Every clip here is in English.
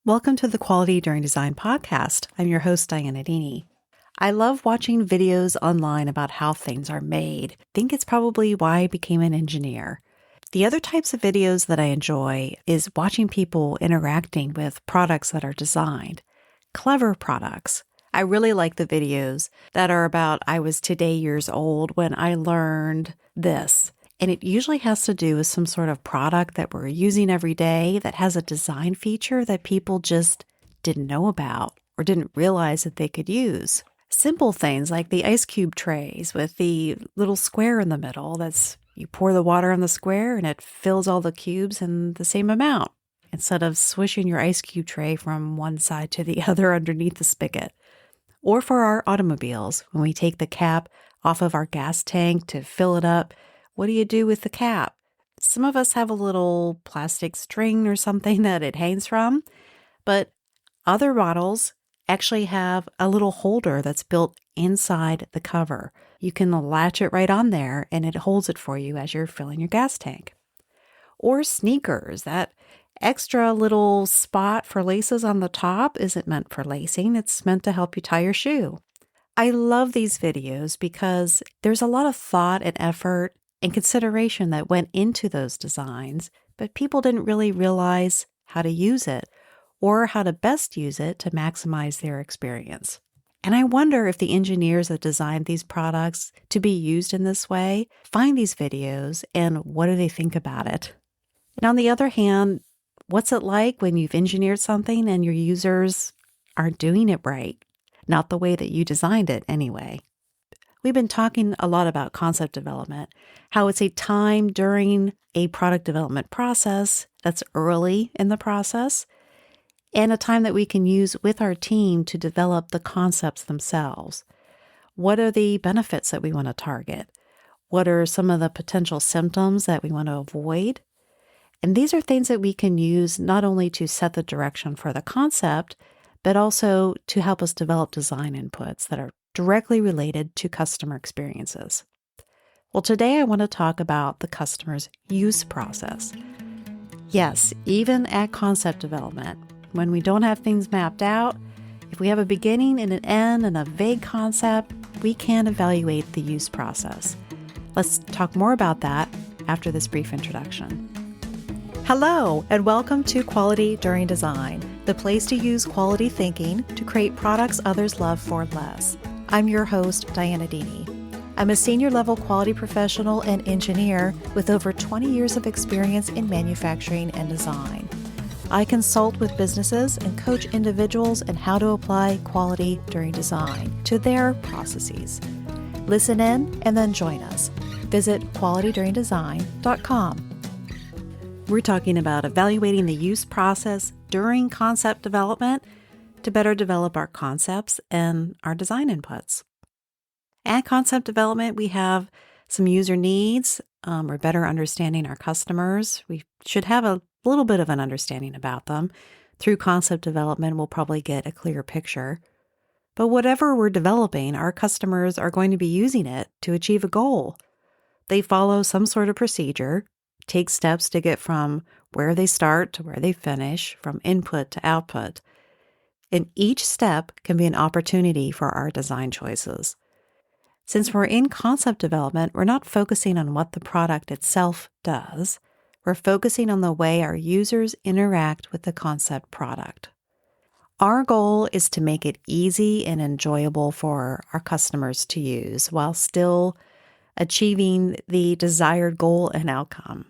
Welcome to the Quality During Design podcast. I'm your host, Diana Dini. I love watching videos online about how things are made. I think it's probably why I became an engineer. The other types of videos that I enjoy is watching people interacting with products that are designed, clever products. I really like the videos that are about I was today years old when I learned this. And it usually has to do with some sort of product that we're using every day that has a design feature that people just didn't know about or didn't realize that they could use. Simple things like the ice cube trays with the little square in the middle you pour the water on the square and it fills all the cubes in the same amount instead of swishing your ice cube tray from one side to the other underneath the spigot. Or for our automobiles, when we take the cap off of our gas tank to fill it up, what do you do with the cap? Some of us have a little plastic string or something that it hangs from, but other models actually have a little holder that's built inside the cover. You can latch it right on there and it holds it for you as you're filling your gas tank. Or sneakers, that extra little spot for laces on the top isn't meant for lacing, it's meant to help you tie your shoe. I love these videos because there's a lot of thought and effort and consideration that went into those designs, but people didn't really realize how to use it or how to best use it to maximize their experience. And I wonder if the engineers that designed these products to be used in this way find these videos and what do they think about it? And on the other hand, what's it like when you've engineered something and your users aren't doing it right? Not the way that you designed it anyway. We've been talking a lot about concept development, how it's a time during a product development process that's early in the process, and a time that we can use with our team to develop the concepts themselves. What are the benefits that we want to target? What are some of the potential symptoms that we want to avoid? And these are things that we can use not only to set the direction for the concept, but also to help us develop design inputs that are directly related to customer experiences. Well, today I want to talk about the customer's use process. Yes, even at concept development, when we don't have things mapped out, if we have a beginning and an end and a vague concept, we can evaluate the use process. Let's talk more about that after this brief introduction. Hello, and welcome to Quality During Design, the place to use quality thinking to create products others love for less. I'm your host, Diana Dini. I'm a senior-level quality professional and engineer with over 20 years of experience in manufacturing and design. I consult with businesses and coach individuals in how to apply quality during design to their processes. Listen in and then join us. Visit qualityduringdesign.com. We're talking about evaluating the use process during concept development to better develop our concepts and our design inputs. At concept development, we have some user needs. We're better understanding our customers. We should have a little bit of an understanding about them. Through concept development, we'll probably get a clear picture. But whatever we're developing, our customers are going to be using it to achieve a goal. They follow some sort of procedure, take steps to get from where they start to where they finish, from input to output. And each step can be an opportunity for our design choices. Since we're in concept development, we're not focusing on what the product itself does. We're focusing on the way our users interact with the concept product. Our goal is to make it easy and enjoyable for our customers to use while still achieving the desired goal and outcome.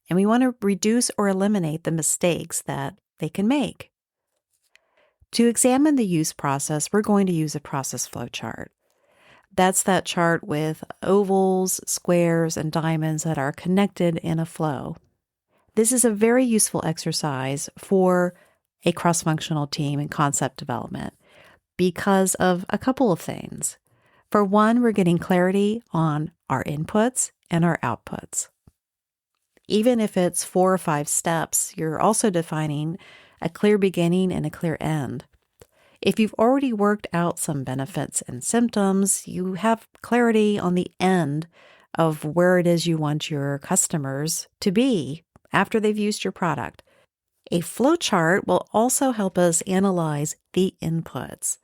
And we want to reduce or eliminate the mistakes that they can make. To examine the use process, we're going to use a process flowchart. That's that chart with ovals, squares, and diamonds that are connected in a flow. This is a very useful exercise for a cross-functional team in concept development because of a couple of things. For one, we're getting clarity on our inputs and our outputs. Even if it's 4 or 5 steps, you're also defining a clear beginning and a clear end. If you've already worked out some benefits and symptoms, you have clarity on the end of where it is you want your customers to be after they've used your product. A flowchart will also help us analyze the inputs.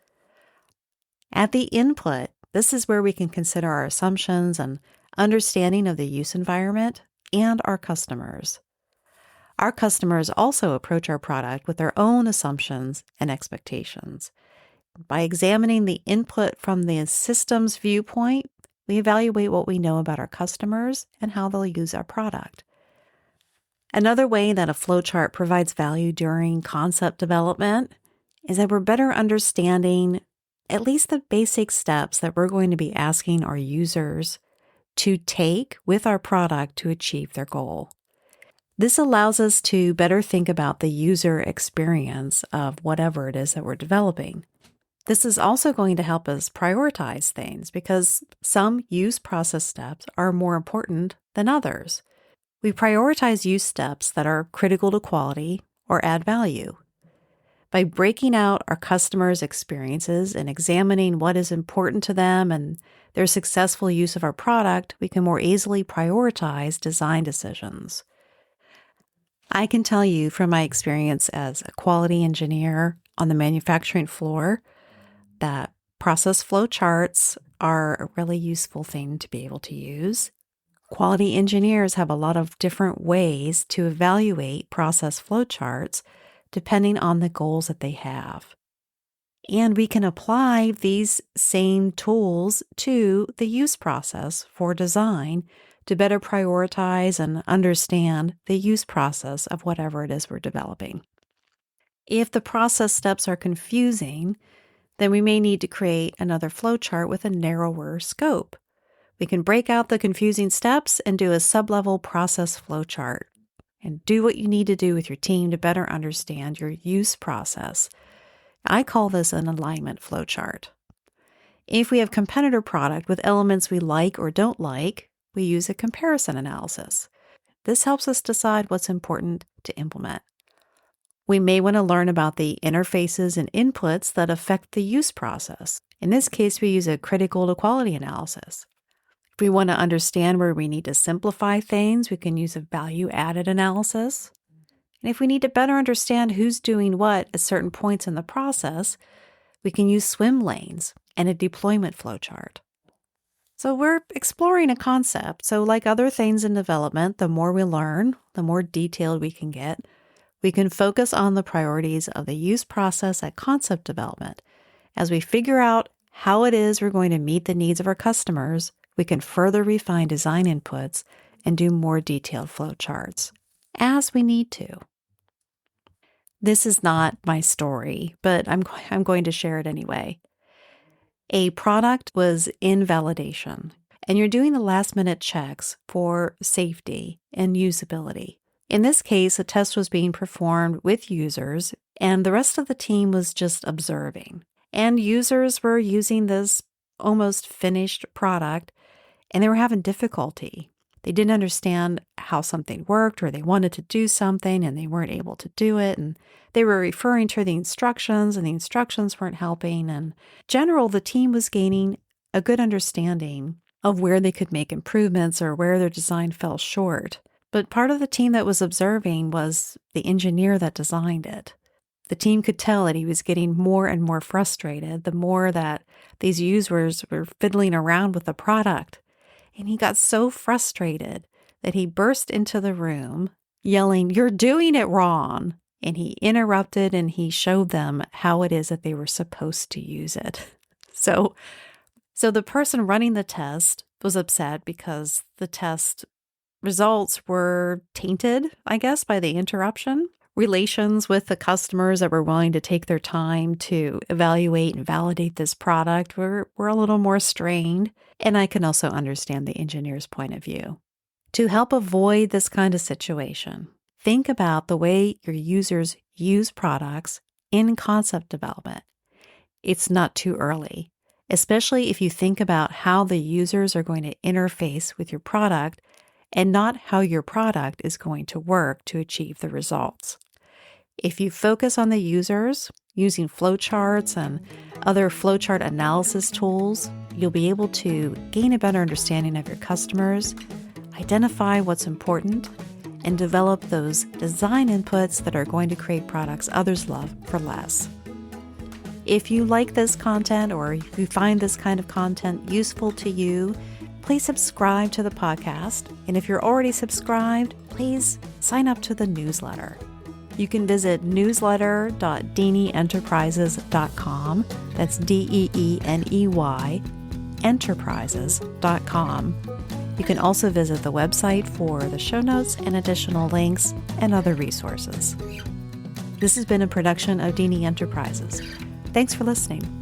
At the input, this is where we can consider our assumptions and understanding of the use environment and our customers. Our customers also approach our product with their own assumptions and expectations. By examining the input from the system's viewpoint, we evaluate what we know about our customers and how they'll use our product. Another way that a flowchart provides value during concept development is that we're better understanding at least the basic steps that we're going to be asking our users to take with our product to achieve their goal. This allows us to better think about the user experience of whatever it is that we're developing. This is also going to help us prioritize things because some use process steps are more important than others. We prioritize use steps that are critical to quality or add value. By breaking out our customers' experiences and examining what is important to them and their successful use of our product, we can more easily prioritize design decisions. I can tell you from my experience as a quality engineer on the manufacturing floor that process flow charts are a really useful thing to be able to use. Quality engineers have a lot of different ways to evaluate process flow charts depending on the goals that they have. And we can apply these same tools to the use process for design to better prioritize and understand the use process of whatever it is we're developing. If the process steps are confusing, then we may need to create another flowchart with a narrower scope. We can break out the confusing steps and do a sub-level process flowchart and do what you need to do with your team to better understand your use process. I call this an alignment flowchart. If we have competitor product with elements we like or don't like, we use a comparison analysis. This helps us decide what's important to implement. We may want to learn about the interfaces and inputs that affect the use process. In this case, we use a critical to quality analysis. If we want to understand where we need to simplify things, we can use a value-added analysis. And if we need to better understand who's doing what at certain points in the process, we can use swim lanes and a deployment flowchart. So we're exploring a concept. So like other things in development, the more we learn, the more detailed we can get. We can focus on the priorities of the use process at concept development. As we figure out how it is we're going to meet the needs of our customers, we can further refine design inputs and do more detailed flowcharts as we need to. This is not my story, but I'm going to share it anyway. A product was in validation, and you're doing the last-minute checks for safety and usability. In this case, a test was being performed with users, and the rest of the team was just observing. And users were using this almost finished product, and they were having difficulty. They didn't understand how something worked, or they wanted to do something and they weren't able to do it. And they were referring to the instructions and the instructions weren't helping. And in general, the team was gaining a good understanding of where they could make improvements or where their design fell short. But part of the team that was observing was the engineer that designed it. The team could tell that he was getting more and more frustrated the more that these users were fiddling around with the product. And he got so frustrated that he burst into the room yelling, "You're doing it wrong." And he interrupted and he showed them how it is that they were supposed to use it. So the person running the test was upset because the test results were tainted, I guess, by the interruption. Relations with the customers that were willing to take their time to evaluate and validate this product were a little more strained. And I can also understand the engineer's point of view. To help avoid this kind of situation, think about the way your users use products in concept development. It's not too early, especially if you think about how the users are going to interface with your product and not how your product is going to work to achieve the results. If you focus on the users using flowcharts and other flowchart analysis tools, you'll be able to gain a better understanding of your customers, identify what's important, and develop those design inputs that are going to create products others love for less. If you like this content or if you find this kind of content useful to you, please subscribe to the podcast. And if you're already subscribed, please sign up to the newsletter. You can visit newsletter.deeneyenterprises.com. That's DEENEY, enterprises.com. You can also visit the website for the show notes and additional links and other resources. This has been a production of Deenie Enterprises. Thanks for listening.